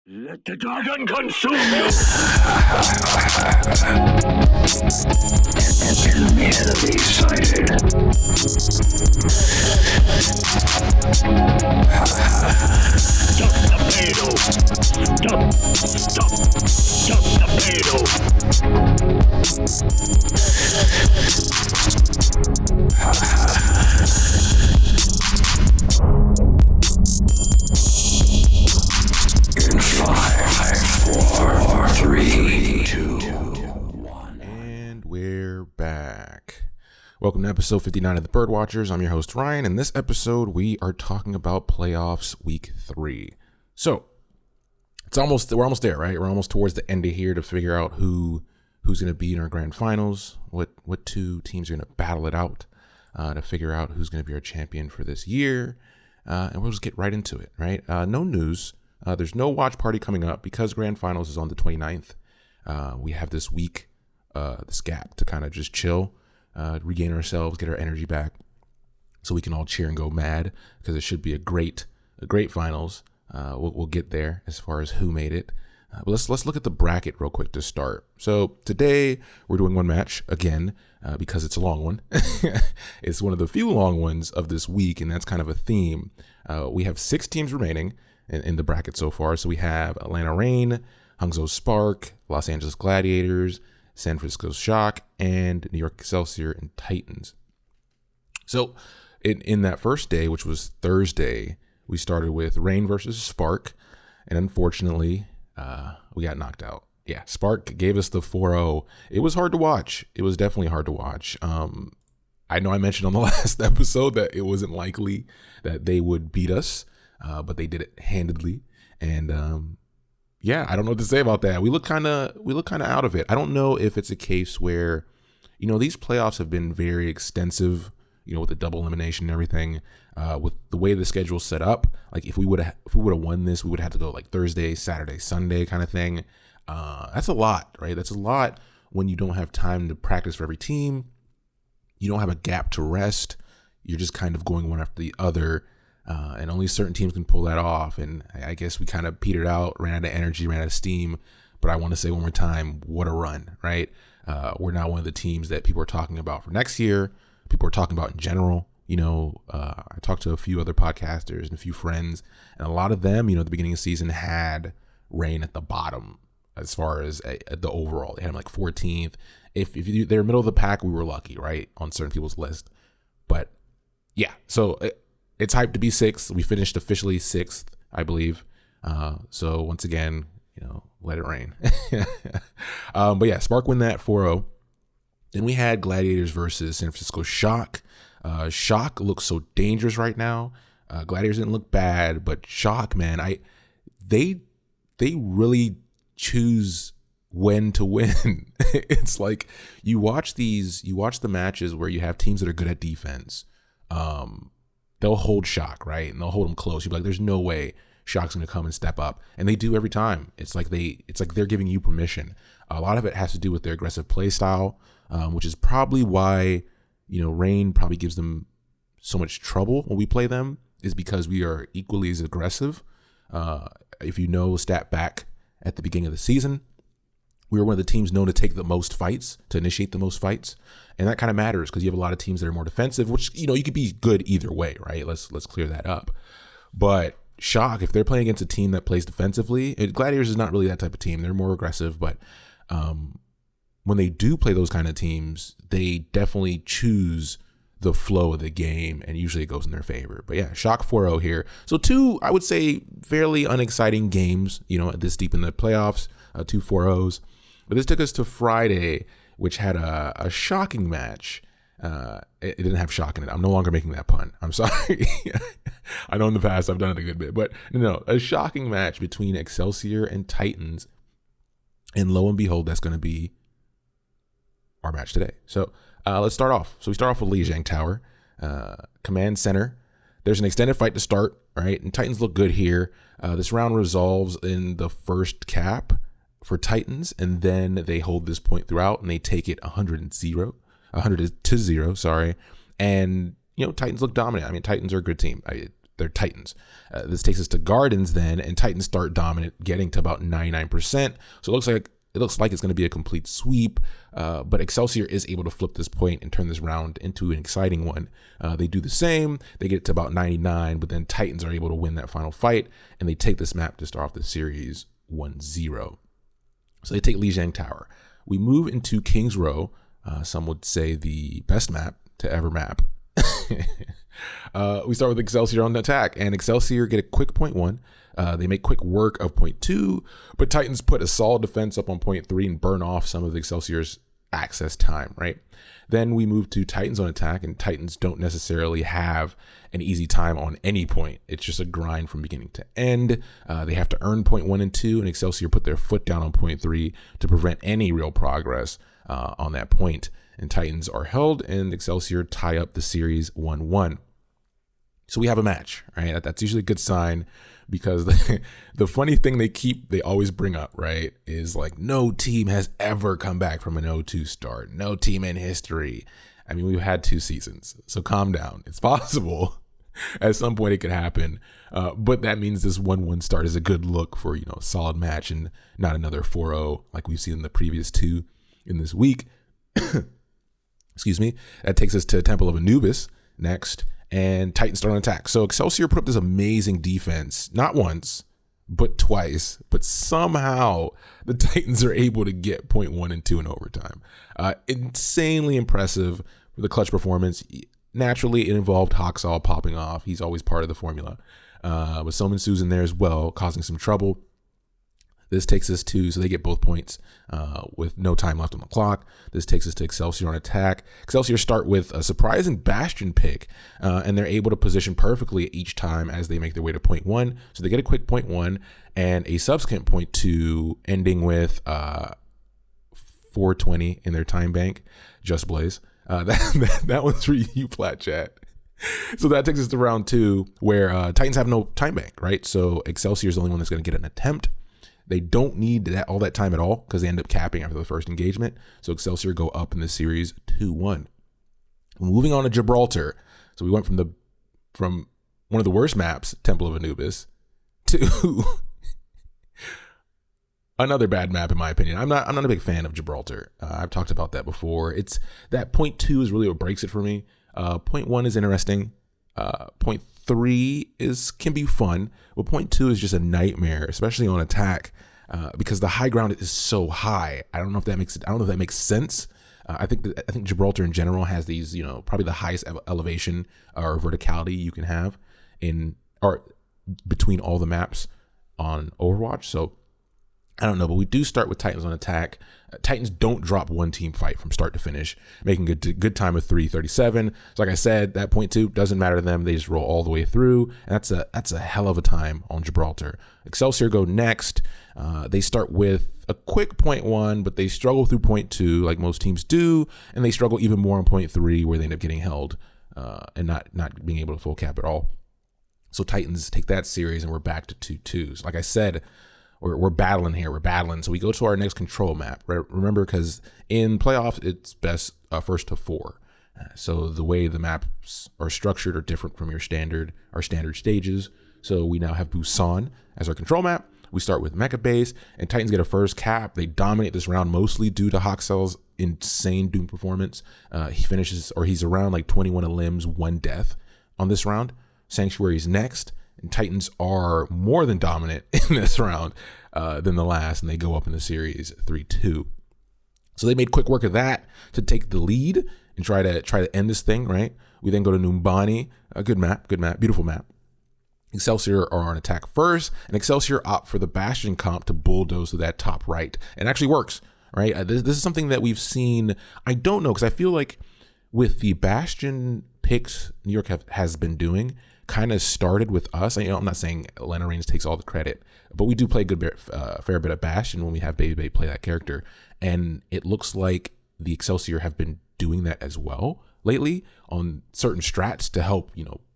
Let the dragon consume you! Enemy sighted. Stop the payload! Stop the payload! In 5, 4, 3, 2, 1. And we're back. Welcome to episode 59 of the Birdwatchers. I'm your host, Ryan. In this episode, we are talking about playoffs week 3. So, we're almost there, right? We're almost towards the end of here to figure out who's going to be in our grand finals, what two teams are going to battle it out to figure out who's going to be our champion for this year. And we'll just get right into it, right? No news. There's no watch party coming up because grand finals is on the 29th. We have this week, this gap to kind of just chill, regain ourselves, get our energy back so we can all cheer and go mad because it should be a great finals. We'll get there as far as who made it. But let's look at the bracket real quick to start. So today we're doing one match again because it's a long one. It's one of the few long ones of this week, and that's kind of a theme. We have 6 teams remaining in the bracket so far. So we have Atlanta Reign, Hangzhou Spark, Los Angeles Gladiators, San Francisco Shock, and New York Excelsior and Titans. So in that first day, which was Thursday, we started with Reign versus Spark, and unfortunately, we got knocked out. Yeah, Spark gave us the 4-0. It was hard to watch. It was definitely hard to watch. I know I mentioned on the last episode that it wasn't likely that they would beat us, but they did it handedly. And yeah, I don't know what to say about that. We look kind of out of it. I don't know if it's a case where, these playoffs have been very extensive, with the double elimination and everything, with the way the schedule's set up. Like if we would have won this, we would have to go like Thursday, Saturday, Sunday kind of thing. That's a lot, right? That's a lot when you don't have time to practice for every team. You don't have a gap to rest. You're just kind of going one after the other. And only certain teams can pull that off. And I guess we kind of petered out, ran out of energy, ran out of steam. But I want to say one more time, what a run, right? We're now one of the teams that people are talking about for next year. People are talking about in general. I talked to a few other podcasters and a few friends, and a lot of them, at the beginning of the season had Reign at the bottom as far as the overall. They had them like 14th. If they're middle of the pack, we were lucky, right, on certain people's list. But yeah, so it's hyped to be 6th. We finished officially 6th, I believe. So once again, let it rain. But yeah, Spark win that 4-0. Then we had Gladiators versus San Francisco Shock. Shock looks so dangerous right now. Gladiators didn't look bad, but Shock, man, they really choose when to win. It's like you watch the matches where you have teams that are good at defense. They'll hold Shock, right? And they'll hold them close. You'll be like, there's no way Shock's going to come and step up. And they do every time. It's like they're giving you permission. A lot of it has to do with their aggressive play style, which is probably why, Reign probably gives them so much trouble when we play them, is because we are equally as aggressive. If you know, stat back at the beginning of the season, we were one of the teams known to take the most fights, to initiate the most fights. And that kind of matters because you have a lot of teams that are more defensive, which, you could be good either way, right? Let's clear that up. But Shock, if they're playing against a team that plays defensively, Gladiators is not really that type of team. They're more aggressive, but when they do play those kind of teams, they definitely choose the flow of the game, and usually it goes in their favor. But yeah, Shock 4-0 here. So 2, I would say, fairly unexciting games, this deep in the playoffs, 2 4-0s. But this took us to Friday, which had a shocking match. It didn't have shock in it. I'm no longer making that pun. I'm sorry. I know in the past I've done it a good bit, but no, a shocking match between Excelsior and Titans. And lo and behold, that's going to be our match today. So let's start off. So we start off with Lijiang Tower, Command Center. There's an extended fight to start, right? And Titans look good here. This round resolves in the first cap for Titans, and then they hold this point throughout, and they take it 100-0, sorry. And Titans look dominant. I mean, Titans are a good team. their Titans. This takes us to Gardens then, and Titans start dominant, getting to about 99%. So it looks like it's going to be a complete sweep, but Excelsior is able to flip this point and turn this round into an exciting one. They do the same. They get to about 99, but then Titans are able to win that final fight, and they take this map to start off the series 1-0. So they take Lijiang Tower. We move into King's Row. Some would say the best map to ever map. We start with Excelsior on the attack, and Excelsior get a quick point 1. They make quick work of point 2, but Titans put a solid defense up on point 3 and burn off some of the Excelsior's access time, right? Then we move to Titans on attack, and Titans don't necessarily have an easy time on any point. It's just a grind from beginning to end. They have to earn point 1 and 2, and Excelsior put their foot down on point 3 to prevent any real progress on that point. And Titans are held, and Excelsior tie up the series 1-1. So we have a match, right? That's usually a good sign, because the funny thing they always bring up, right, is like, no team has ever come back from an 0-2 start. No team in history. I mean, we've had 2 seasons, so calm down. It's possible. At some point it could happen, but that means this 1-1 start is a good look for, a solid match and not another 4-0 like we've seen in the previous 2 in this week. Excuse me. That takes us to Temple of Anubis next, and Titans start on attack. So Excelsior put up this amazing defense, not once, but twice. But somehow the Titans are able to get point 1 and 2 in overtime. Insanely impressive for the clutch performance. Naturally, it involved Haksal popping off. He's always part of the formula. But Somin Su's in there as well, causing some trouble. This takes us to, so they get both points with no time left on the clock. This takes us to Excelsior on attack. Excelsior start with a surprising Bastion pick, and they're able to position perfectly each time as they make their way to point 1. So they get a quick point 1 and a subsequent point 2, ending with 420 in their time bank. Just Blaze. That one's for you, Flat Chat. So that takes us to round 2, where Titans have no time bank, right? So Excelsior is the only one that's going to get an attempt. They don't need all that time at all, because they end up capping after the first engagement. So Excelsior go up in the series 2-1. Moving on to Gibraltar. So we went from one of the worst maps, Temple of Anubis, to another bad map in my opinion. I'm not a big fan of Gibraltar. I've talked about that before. It's that point 2 is really what breaks it for me. Point 1 is interesting. Point 3 can be fun, but point 2 is just a nightmare, especially on attack, because the high ground is so high. I don't know if that makes sense. I think Gibraltar in general has these, probably the highest elevation or verticality you can have between all the maps on Overwatch. So I don't know, but we do start with Titans on attack. Titans don't drop one team fight from start to finish, making a good time of 3:37. So like I said, that point 2 doesn't matter to them. They just roll all the way through. And that's a hell of a time on Gibraltar. Excelsior go next. They start with a quick point 1, but they struggle through point 2 like most teams do, and they struggle even more on point 3, where they end up getting held and not being able to full cap at all. So Titans take that series, and we're back to 2-2s. Like I said, we're battling here. We're battling. So we go to our next control map. Remember, because in playoffs, it's best first to 4. So the way the maps are structured are different from our standard stages. So we now have Busan as our control map. We start with Mecha Base, and Titans get a first cap. They dominate this round mostly due to Haksell's insane Doom performance. He's around like 21 limbs, 1 death on this round. Sanctuary's next. And Titans are more than dominant in this round than the last, and they go up in the series 3-2. So they made quick work of that to take the lead and try to end this thing, right? We then go to Numbani, a good map, beautiful map. Excelsior are on attack first, and Excelsior opt for the Bastion comp to bulldoze to that top right. And it actually works, right? This is something that we've seen. I don't know, because I feel like with the Bastion picks New York has been doing, kind of started with us. I'm not saying Lena Reigns takes all the credit, but we do play a fair bit of Bastion when we have Baby Babe play that character. And it looks like the Excelsior have been doing that as well lately on certain strats to help,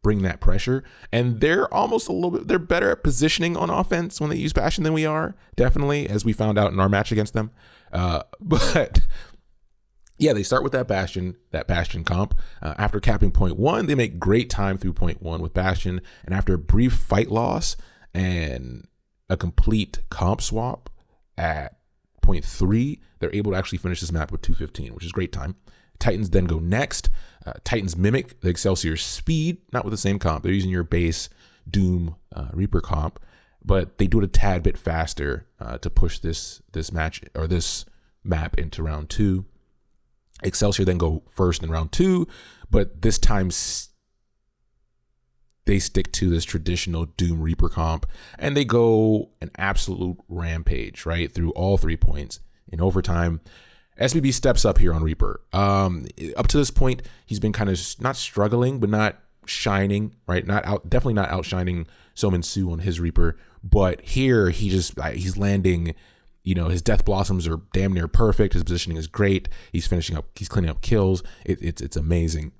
bring that pressure. And they're almost they're better at positioning on offense when they use Bastion than we are, definitely, as we found out in our match against them. But yeah, they start with that Bastion comp. After capping point one, they make great time through point one with Bastion. And after a brief fight loss and a complete comp swap at point three, they're able to actually finish this map with 2:15, which is great time. Titans then go next. Titans mimic the Excelsior speed, not with the same comp. They're using your base Doom Reaper comp, but they do it a tad bit faster to push this match or this map into round two. Excelsior then go first in round two, but this time they stick to this traditional Doom Reaper comp, and they go an absolute rampage, right, through all 3 points in overtime. SBB steps up here on Reaper. Up to this point, he's been kind of not struggling, but not shining, right? Definitely not outshining Somin Su on his Reaper, but here he's landing. His Death Blossoms are damn near perfect. His positioning is great. He's cleaning up kills. It's amazing.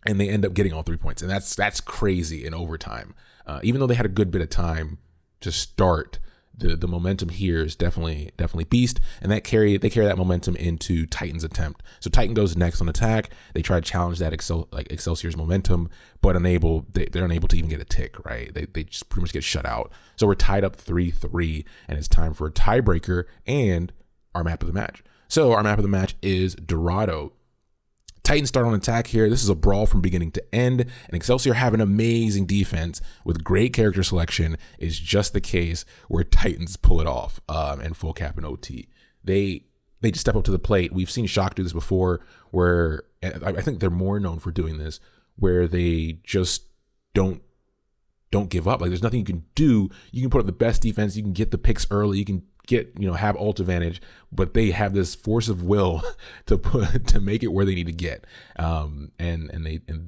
And they end up getting all 3 points. And that's crazy in overtime. Even though they had a good bit of time to start, the momentum here is definitely beast. And they carry that momentum into Titan's attempt. So Titan goes next on attack. They try to challenge that Excelsior's momentum, but they're unable to even get a tick, right? They just pretty much get shut out. So we're tied up 3-3, and it's time for a tiebreaker and our map of the match. So our map of the match is Dorado. Titans start on attack here. This is a brawl from beginning to end, and Excelsior have an amazing defense with great character selection. Is just the case where Titans pull it off and full cap and OT. They just step up to the plate. We've seen Shock do this before, where I think they're more known for doing this, where they just don't give up. Like, there's nothing you can do. You can put up the best defense. You can get the picks early. You can have ult advantage, but they have this force of will to make it where they need to get. And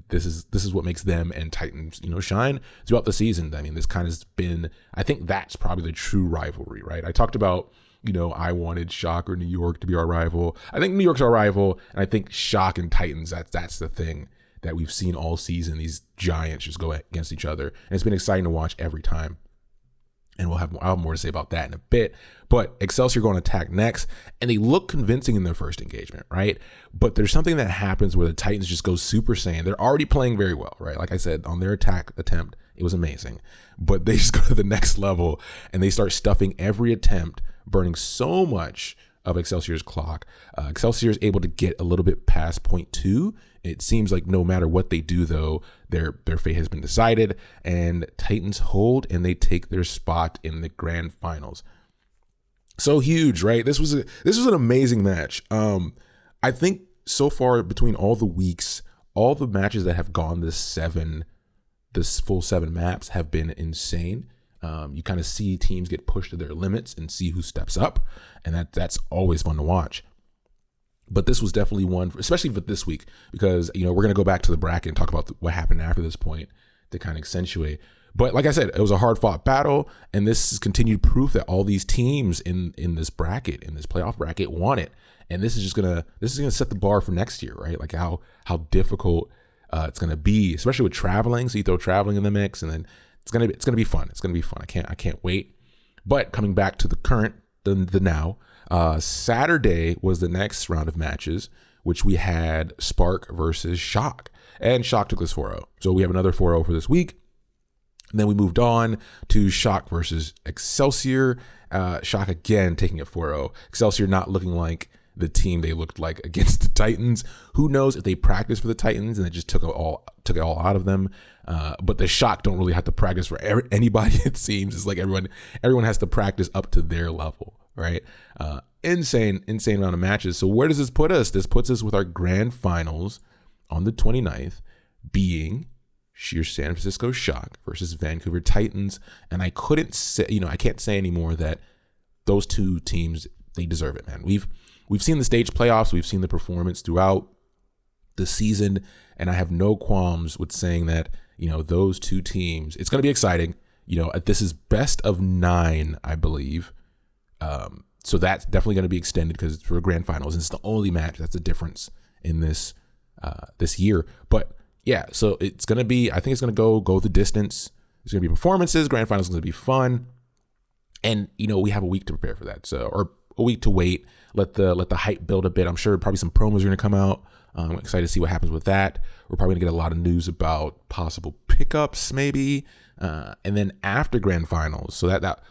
this is what makes them and Titans, shine throughout the season. I mean, this kind of has been, I think that's probably the true rivalry, right? I talked about, I wanted Shock or New York to be our rival. I think New York's our rival, and I think Shock and Titans, that's the thing that we've seen all season. These giants just go against each other, and it's been exciting to watch every time. And I'll have more to say about that in a bit. But Excelsior go on attack next, and they look convincing in their first engagement, right? But there's something that happens where the Titans just go Super Saiyan. They're already playing very well, right? Like I said, on their attack attempt, it was amazing. But they just go to the next level, and they start stuffing every attempt, burning so much of Excelsior's clock. Excelsior is able to get a little bit past point two. It seems like no matter what they do, though, their fate has been decided, and Titans hold, and they take their spot in the grand finals. So huge, right? This was an amazing match. I think so far between all the weeks, all the matches that have gone this full 7 maps have been insane. You kind of see teams get pushed to their limits and see who steps up, and that's always fun to watch. But this was definitely one, especially for this week, because we're going to go back to the bracket and talk about what happened after this point to kind of accentuate. But like I said, it was a hard-fought battle, and this is continued proof that all these teams in this bracket, in this playoff bracket, want it. And this is gonna set the bar for next year, right? Like how difficult it's gonna be, especially with traveling. So you throw traveling in the mix, and then it's gonna be fun. It's gonna be fun. I can't wait. But coming back to the now. Saturday was the next round of matches, which we had Spark versus Shock, and Shock took this 4-0. So we have another 4-0 for this week. And then we moved on to Shock versus Excelsior. Shock again taking it 4-0. Excelsior not looking like the team they looked like against the Titans. Who knows if they practiced for the Titans and it just took it all out of them. But the Shock don't really have to practice for anybody. It seems it's like everyone has to practice up to their level. Right? Insane amount of matches. So where does this put us? This puts us with our grand finals on the 29th being your San Francisco Shock versus Vancouver Titans. And I couldn't say, I can't say anymore that those two teams, they deserve it, man. We've seen the stage playoffs. We've seen the performance throughout the season. And I have no qualms with saying that, those two teams, it's going to be exciting. This is best of 9, I believe. So that's definitely going to be extended because it's for grand finals, and it's the only match that's the difference in this year. But yeah, so it's going to be, I think it's going to go the distance. There's going to be performances. Grand finals is going to be fun, and we have a week to prepare for that. So, or a week to wait. Let the hype build a bit. I'm sure probably some promos are going to come out. I'm excited to see what happens with that. We're probably going to get a lot of news about possible pickups, maybe. And then after grand finals, so that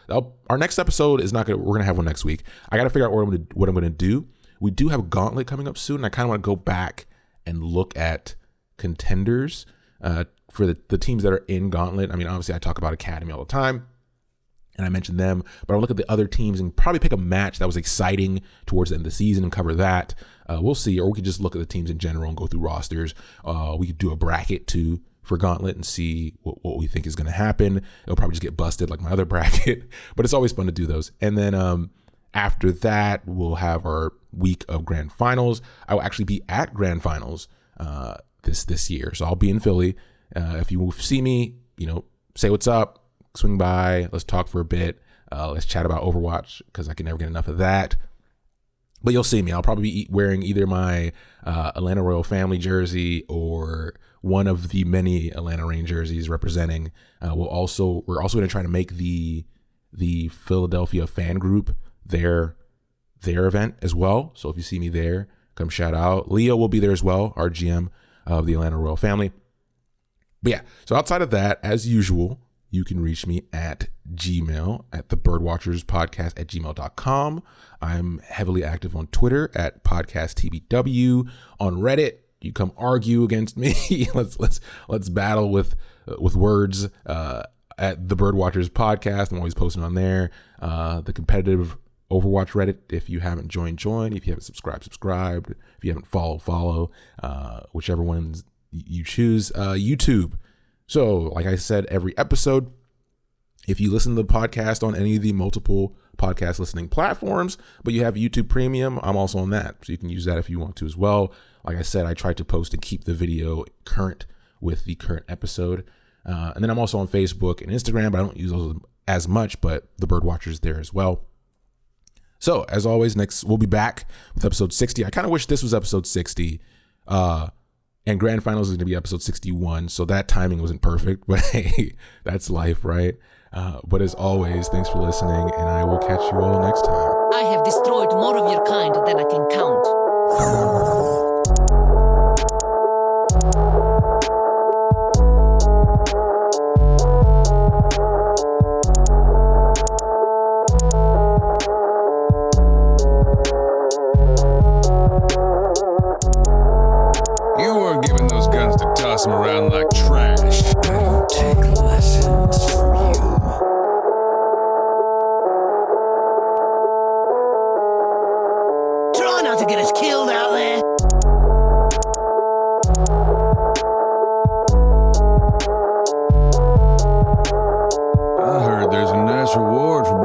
our next episode is not gonna. We're gonna have one next week. I got to figure out what I'm gonna do. We do have Gauntlet coming up soon, and I kind of want to go back and look at contenders for the teams that are in Gauntlet. I mean, obviously, I talk about Academy all the time, and I mentioned them, but I'll look at the other teams and probably pick a match that was exciting towards the end of the season and cover that. We'll see, or we could just look at the teams in general and go through rosters. We could do a bracket too for Gauntlet and see what we think is going to happen. It'll probably just get busted like my other bracket, but it's always fun to do those. And then after that, we'll have our week of grand finals. I will actually be at grand finals this year, so I'll be in Philly. If you see me, say what's up, swing by, let's talk for a bit. Let's chat about Overwatch because I can never get enough of that. But you'll see me. I'll probably be wearing either my Atlanta Royal Family jersey or one of the many Atlanta Reign jerseys representing. We're also going to try to make the Philadelphia fan group their event as well. So if you see me there, come shout out. Leo will be there as well, our GM of the Atlanta Royal Family. But yeah, so outside of that, as usual, you can reach me at Gmail at thebirdwatcherspodcast@gmail.com. I'm heavily active on Twitter at podcasttbw. On Reddit, you come argue against me. let's battle with words at the Birdwatchers Podcast. I'm always posting on there. The competitive Overwatch Reddit. If you haven't joined. If you haven't subscribed. If you haven't follow. Whichever ones you choose. YouTube. So, like I said, every episode, if you listen to the podcast on any of the multiple podcast listening platforms, but you have YouTube Premium, I'm also on that. So you can use that if you want to as well. Like I said, I try to post and keep the video current with the current episode. And then I'm also on Facebook and Instagram, but I don't use those as much, but the Birdwatcher's there as well. So, as always, next we'll be back with episode 60. I kind of wish this was episode 60. And grand finals is going to be episode 61. So that timing wasn't perfect, but hey, that's life, right? But as always, thanks for listening, and I will catch you all next time. I have destroyed more of your kind than I can count. Toss them around like trash. I don't take lessons from you. Try not to get us killed out there. I heard there's a nice reward for